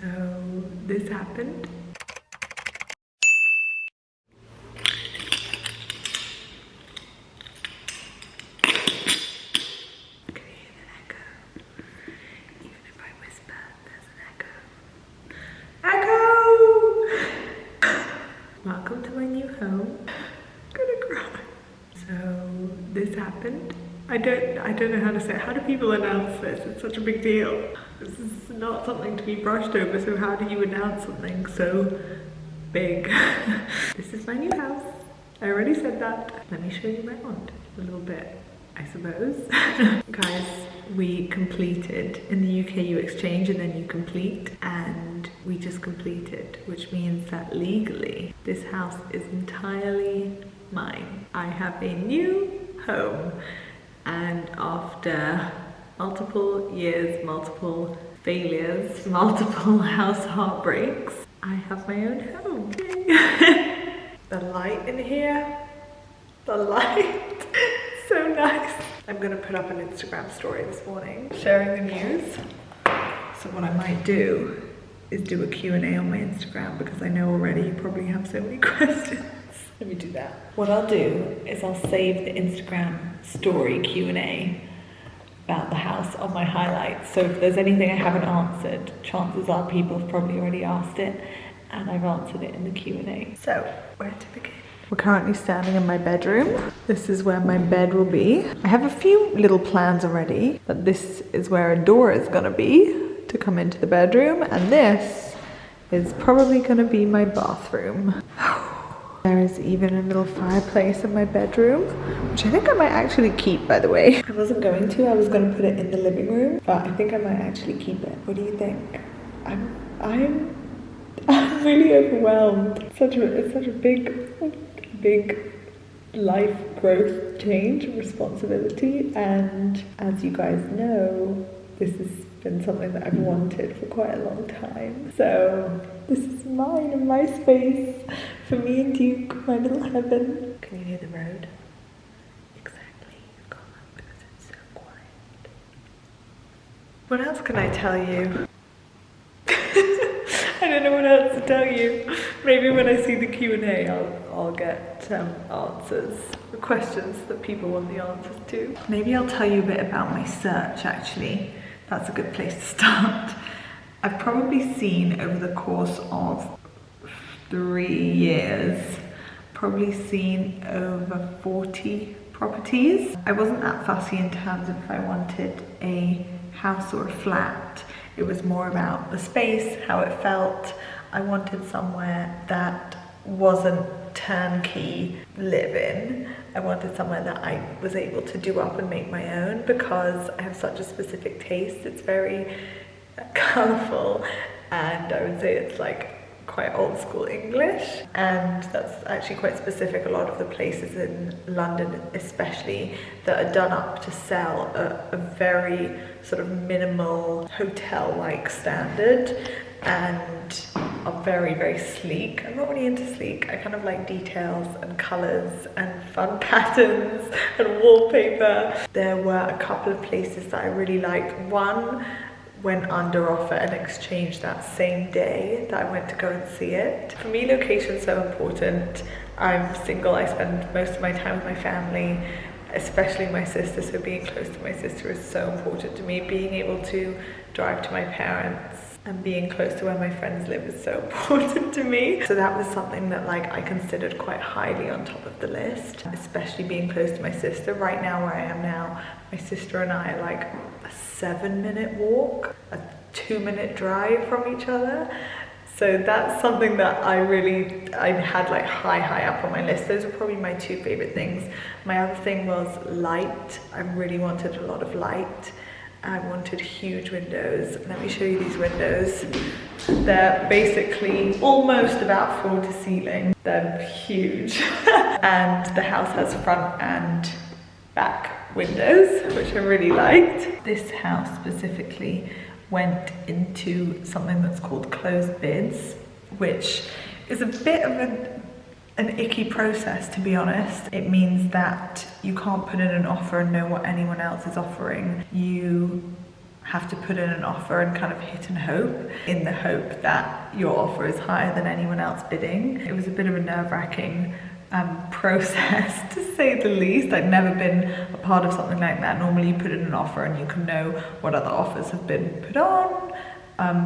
So this happened. Can you hear the echo? Even if I whisper, there's an echo. Echo! Welcome to my new home. I'm gonna cry. So this happened. I don't know how to say it. How do people announce this? It's such a big deal. This is not something to be brushed over, so how do you announce something so big? This is my new house. I already said that. Let me show you around a little bit, I suppose. Guys, we completed. In the UK you exchange and then you complete, and we just completed, which means that legally this house is entirely mine. I have a new home. And after multiple years, multiple failures, multiple house heartbreaks, I have my own home. The light in here, the light, so nice. I'm gonna put up an Instagram story this morning, sharing the news. So what I might do is do a Q&A on my Instagram, because I know already you probably have so many questions. Let me do that. What I'll do is I'll save the Instagram story Q&A about the house on my highlights. So if there's anything I haven't answered, chances are people have probably already asked it and I've answered it in the Q&A. So, where to begin? We're currently standing in my bedroom. This is where my bed will be. I have a few little plans already, but this is where a door is gonna be to come into the bedroom, and this is probably gonna be my bathroom. There is even a little fireplace in my bedroom, which I think I might actually keep, by the way. I wasn't going to, I was going to put it in the living room, but I think I might actually keep it. What do you think? I'm really overwhelmed. It's such a big life growth change and responsibility, and as you guys know, this has been something that I've wanted for quite a long time. So this is mine and my space for me and Duke, my little heaven. Can you hear the road? Exactly, you've got that because it's so quiet. What else can I tell you? I don't know what else to tell you. Maybe when I see the Q&A, I'll get answers, the questions that people want the answers to. Maybe I'll tell you a bit about my search, actually. That's a good place to start. I've probably seen over the course of 3 years, probably seen over 40 properties. I wasn't that fussy in terms of if I wanted a house or a flat. It was more about the space, how it felt. I wanted somewhere that wasn't turnkey live-in. I wanted somewhere that I was able to do up and make my own, because I have such a specific taste. It's very colourful, and I would say it's like quite old school English, and that's actually quite specific. A lot of the places in London especially that are done up to sell a very sort of minimal hotel-like standard, and are very, very sleek. I'm not really into sleek. I kind of like details and colours and fun patterns and wallpaper. There were a couple of places that I really liked. One went under offer and exchanged that same day that I went to go and see it. For me, location's so important. I'm single, I spend most of my time with my family, especially my sister, so being close to my sister is so important to me. Being able to drive to my parents and being close to where my friends live is so important to me. So that was something that like I considered quite highly on top of the list, especially being close to my sister. Right now, where I am now, my sister and I are like a 7-minute walk, a 2-minute drive from each other. So that's something that I had like high up on my list. Those are probably my 2 favorite things. My other thing was light. I really wanted a lot of light. I wanted huge windows. Let me show you these windows. They're basically almost about floor to ceiling. They're huge. And the house has front and back windows, which I really liked. This house specifically went into something that's called closed bids, which is a bit of an icky process, to be honest. It means that you can't put in an offer and know what anyone else is offering. You have to put in an offer and kind of hit and hope, in the hope that your offer is higher than anyone else bidding. It was a bit of a nerve-wracking process, to say the least. I'd never been a part of something like that. Normally you put in an offer and you can know what other offers have been put on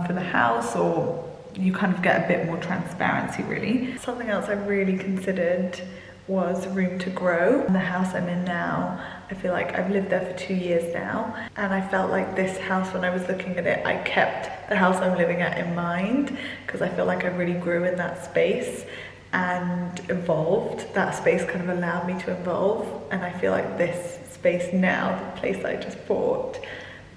for the house, or you kind of get a bit more transparency really. Something else I really considered was room to grow. The house I'm in now, I feel like I've lived there for 2 years now, and I felt like this house, when I was looking at it, I kept the house I'm living at in mind, because I feel like I really grew in that space and evolved. That space kind of allowed me to evolve, and I feel like this space now, the place I just bought,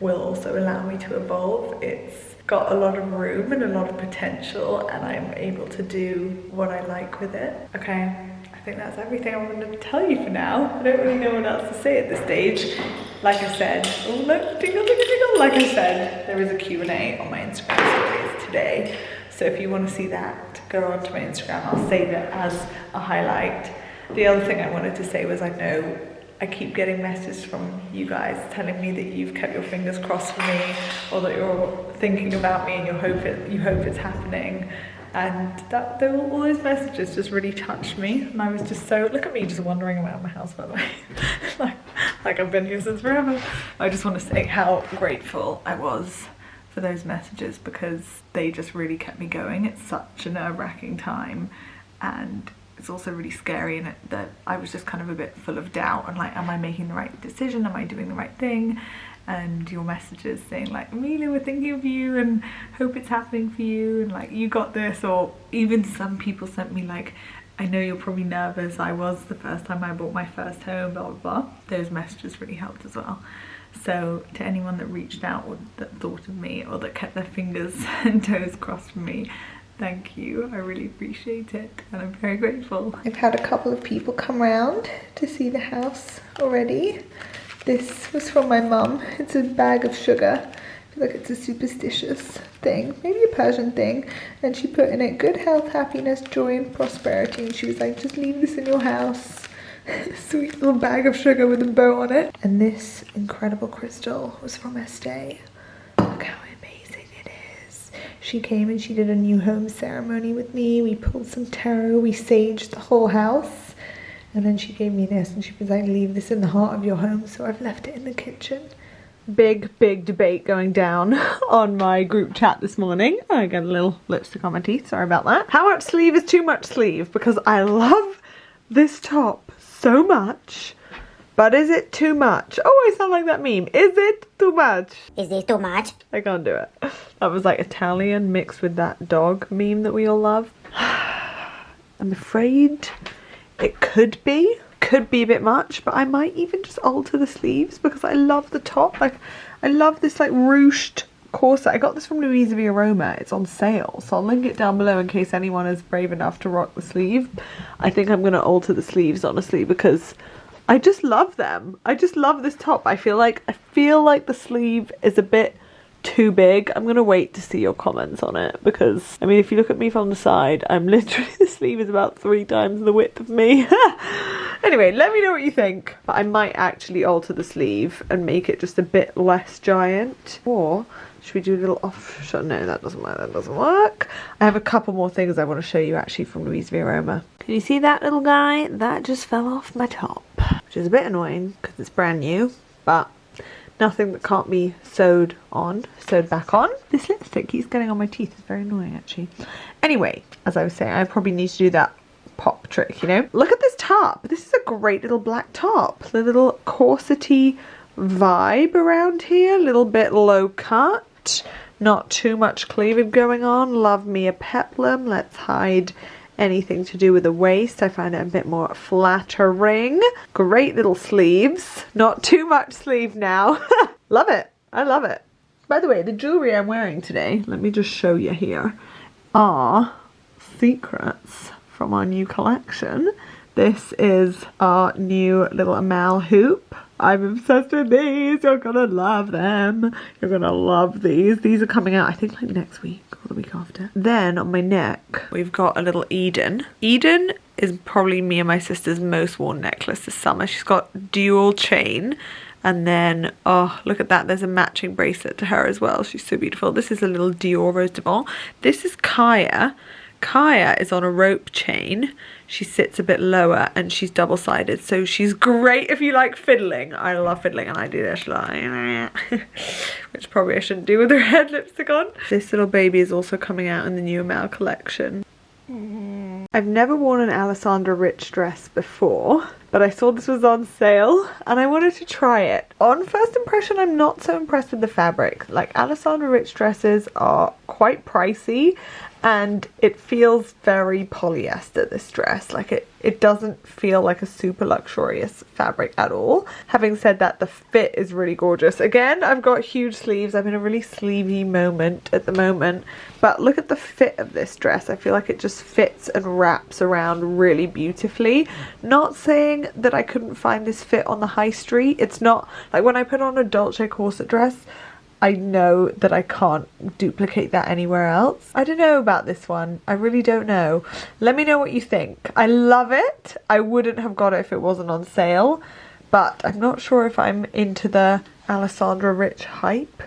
will also allow me to evolve. It's got a lot of room and a lot of potential, and I'm able to do what I like with it. Okay, I think that's everything I wanted to tell you for now. I don't really know what else to say at this stage. Like I said, oh look, tingle, tingle, tingle. Like I said, there is a Q&A on my Instagram stories today. So if you want to see that, go onto my Instagram. I'll save it as a highlight. The other thing I wanted to say was, I know I keep getting messages from you guys telling me that you've kept your fingers crossed for me, or that you're thinking about me and you hope it's happening. And all those messages just really touched me, and I was just so, look at me just wandering around my house, by the way. like I've been here since forever. I just want to say how grateful I was for those messages, because they just really kept me going. It's such a nerve-wracking time, and it's also really scary, and that I was just kind of a bit full of doubt, and like, am I making the right decision? Am I doing the right thing? And your messages saying like, Amelia, we're thinking of you and hope it's happening for you, and like, you got this. Or even some people sent me like, I know you're probably nervous, I was the first time I bought my first home, blah blah blah. Those messages really helped as well. So to anyone that reached out, or that thought of me, or that kept their fingers and toes crossed for me, thank you. I really appreciate it, and I'm very grateful. I've had a couple of people come round to see the house already. This was from my mum. It's a bag of sugar. I feel like it's a superstitious thing, maybe a Persian thing. And she put in it, good health, happiness, joy and prosperity. And she was like, just leave this in your house. Sweet little bag of sugar with a bow on it. And this incredible crystal was from Estee. Look how amazing it is. She came and she did a new home ceremony with me. We pulled some tarot, we saged the whole house. And then she gave me this, and she was like, leave this in the heart of your home. So I've left it in the kitchen. Big debate going down on my group chat this morning. I got a little lipstick on my teeth, sorry about that. How much sleeve is too much sleeve? Because I love this top so much, but is it too much? Oh, I sound like that meme. Is it too much? Is it too much? I can't do it. That was like Italian mixed with that dog meme that we all love. I'm afraid it could be a bit much, but I might even just alter the sleeves, because I love the top. Like, I love this like ruched corset. I got this from Louise V Aroma. It's on sale, so I'll link it down below in case anyone is brave enough to rock the sleeve. I think I'm gonna alter the sleeves, honestly, because I just love them. I just love this top. I feel like the sleeve is a bit too big. I'm gonna wait to see your comments on it, because I mean, if you look at me from the side, I'm literally, the sleeve is about 3 times the width of me. Anyway, let me know what you think. But I might actually alter the sleeve and make it just a bit less giant. Or should we do a little off shot? No, that doesn't work. That doesn't work. I have a couple more things I want to show you actually from Louise V Aroma. Can you see that little guy? That just fell off my top, which is a bit annoying because it's brand new, but nothing that can't be sewed back on. This lipstick keeps getting on my teeth. It's very annoying actually. Anyway, as I was saying, I probably need to do that pop trick, you know. Look at this top. This is a great little black top. The little corsety vibe around here. A little bit low cut. Not too much cleavage going on. Love me a peplum. Let's hide anything to do with the waist. I find it a bit more flattering. Great little sleeves. Not too much sleeve now. Love it. I love it. By the way, the jewelry I'm wearing today, let me just show you here, are secrets from our new collection. This is our new little Amal hoop. I'm obsessed with these. You're gonna love them. You're gonna love these. These are coming out, I think, like next week or the week after. Then on my neck, we've got a little Eden. Eden is probably me and my sister's most worn necklace this summer. She's got dual chain And then, oh, look at that. There's a matching bracelet to her as well. She's so beautiful. This is a little Dior Rose de Bon. This is Kaya. Kaya is on a rope chain. She sits a bit lower and she's double-sided, so she's great if you like fiddling. I love fiddling and I do this like which probably I shouldn't do with her red lipstick on. This little baby is also coming out in the new Amal collection. I've never worn an Alessandra Rich dress before, but I saw this was on sale and I wanted to try it. On first impression, I'm not so impressed with the fabric. Like, Alessandra Rich dresses are quite pricey and it feels very polyester, this dress. Like, it doesn't feel like a super luxurious fabric at all. Having said that, the fit is really gorgeous. Again, I've got huge sleeves. I'm in a really sleevey moment at the moment, but look at the fit of this dress. I feel like it just fits and wraps around really beautifully. Not saying that I couldn't find this fit on the high street. It's not like when I put on a Dolce corset dress, I know that I can't duplicate that anywhere else. I don't know about this one. I really don't know. Let me know what you think. I love it. I wouldn't have got it if it wasn't on sale, but I'm not sure if I'm into the Alessandra Rich hype.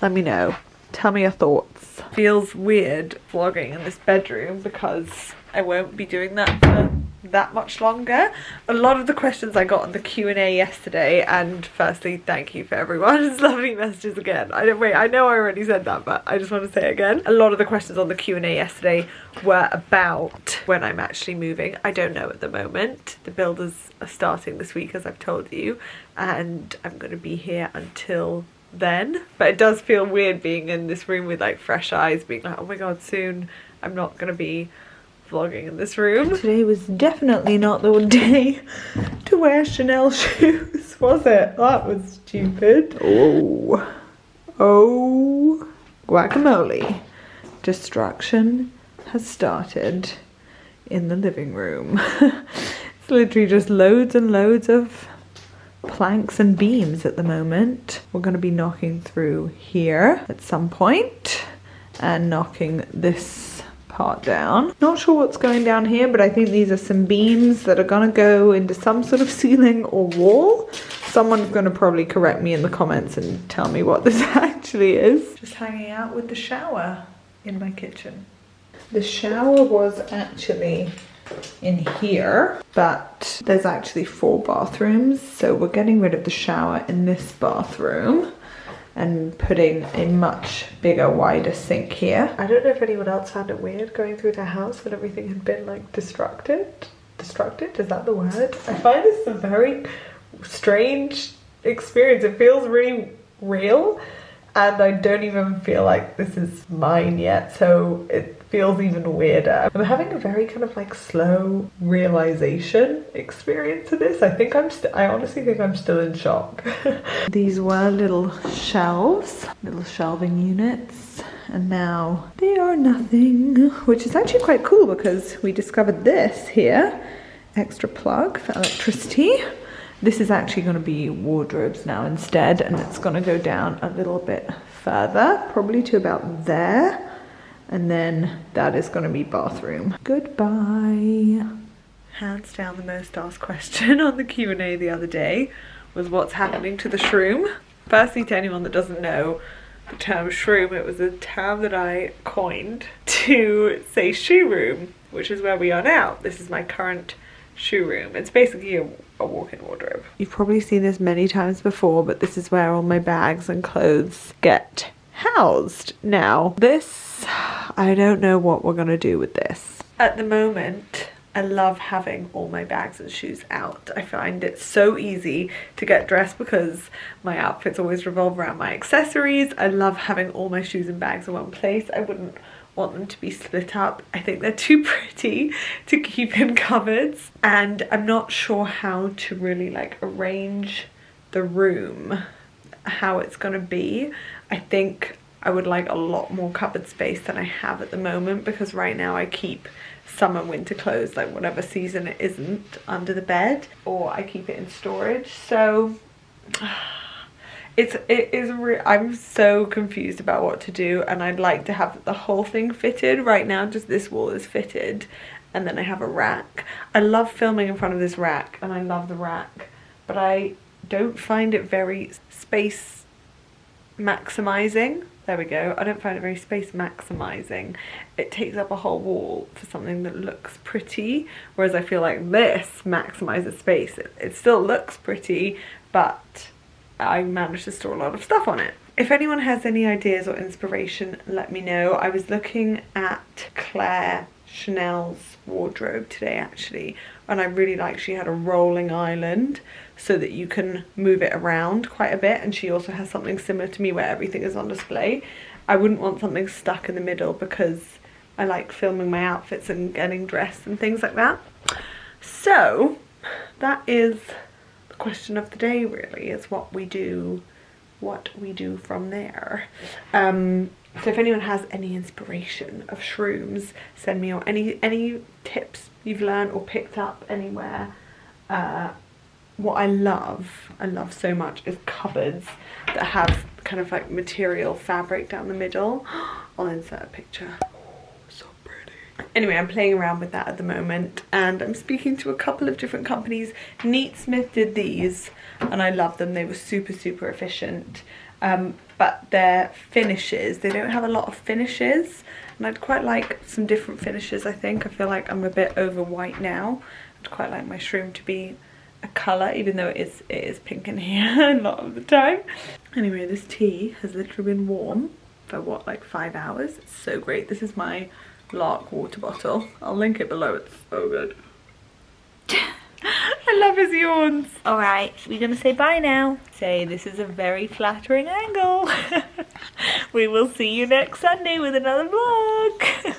Let me know. Tell me your thoughts. Feels weird vlogging in this bedroom because I won't be doing that for that much longer. A lot of the questions I got on the Q&A yesterday, and firstly, thank you for everyone's lovely messages again. I know I already said that, but I just want to say it again. A lot of the questions on the Q&A yesterday were about when I'm actually moving. I don't know at the moment. The builders are starting this week, as I've told you, and I'm going to be here until then. But it does feel weird being in this room with like fresh eyes, being like, oh my god, soon I'm not going to be vlogging in this room. Today was definitely not the day to wear Chanel shoes, was it? That was stupid. Oh, guacamole. Destruction has started in the living room. It's literally just loads and loads of planks and beams at the moment. We're going to be knocking through here at some point and knocking this part down. Not sure what's going down here, but I think these are some beams that are gonna go into some sort of ceiling or wall. Someone's gonna probably correct me in the comments and tell me what this actually is. Just hanging out with the shower in my kitchen. The shower was actually in here, but there's actually 4 bathrooms, so we're getting rid of the shower in this bathroom and putting a much bigger, wider sink here. I don't know if anyone else found it weird going through their house when everything had been like destructed? Is that the word? I find this a very strange experience. It feels really real and I don't even feel like this is mine yet, so it feels even weirder. I'm having a very kind of like slow realization experience of this. I honestly think I'm still in shock. These were little shelves, little shelving units, and now they are nothing, which is actually quite cool because we discovered this here, extra plug for electricity. This is actually going to be wardrobes now instead, and it's going to go down a little bit further, probably to about there. And then that is going to be bathroom. Goodbye. Hands down the most asked question on the Q&A the other day was what's happening to the shroom. Firstly, to anyone that doesn't know the term shroom, it was a term that I coined to say shoe room, which is where we are now. This is my current shoe room. It's basically a walk-in wardrobe. You've probably seen this many times before, but this is where all my bags and clothes get housed. Now, this, I don't know what we're gonna do with this. At the moment, I love having all my bags and shoes out. I find it so easy to get dressed because my outfits always revolve around my accessories. I love having all my shoes and bags in one place. I wouldn't want them to be split up. I think they're too pretty to keep in cupboards, and I'm not sure how to really like arrange the room, how it's gonna be. I think I would like a lot more cupboard space than I have at the moment, because right now I keep summer winter clothes, like whatever season it isn't, under the bed, or I keep it in storage. So I'm so confused about what to do, and I'd like to have the whole thing fitted. Right now just this wall is fitted, and then I have a rack. I love filming in front of this rack and I love the rack, but I don't find it very space maximizing. There we go. I don't find it very space maximizing. It takes up a whole wall for something that looks pretty, whereas I feel like this maximizes space. It still looks pretty, but I managed to store a lot of stuff on it. If anyone has any ideas or inspiration, let me know. I was looking at Claire Chanel's wardrobe today actually, and I really like, she had a rolling island so that you can move it around quite a bit, and she also has something similar to me where everything is on display. I wouldn't want something stuck in the middle because I like filming my outfits and getting dressed and things like that. So that is the question of the day really, is what we do from there. So if anyone has any inspiration of shrooms, send me, or any tips you've learned or picked up anywhere. What I love so much is cupboards that have kind of like material fabric down the middle. I'll insert a picture. Oh, so pretty. Anyway, I'm playing around with that at the moment, and I'm speaking to a couple of different companies. Neatsmith did these and I love them. They were super efficient. But their finishes, they don't have a lot of finishes, and I'd quite like some different finishes. I feel like I'm a bit over white now. I'd quite like my shroom to be a colour, even though it is pink in here a lot of the time. Anyway, this tea has literally been warm for what, like 5 hours. It's so great. This is my Lark water bottle. I'll link it below. It's so good. I love his yawns. Alright, we're gonna say bye now. Say this is a very flattering angle. We will see you next Sunday with another vlog.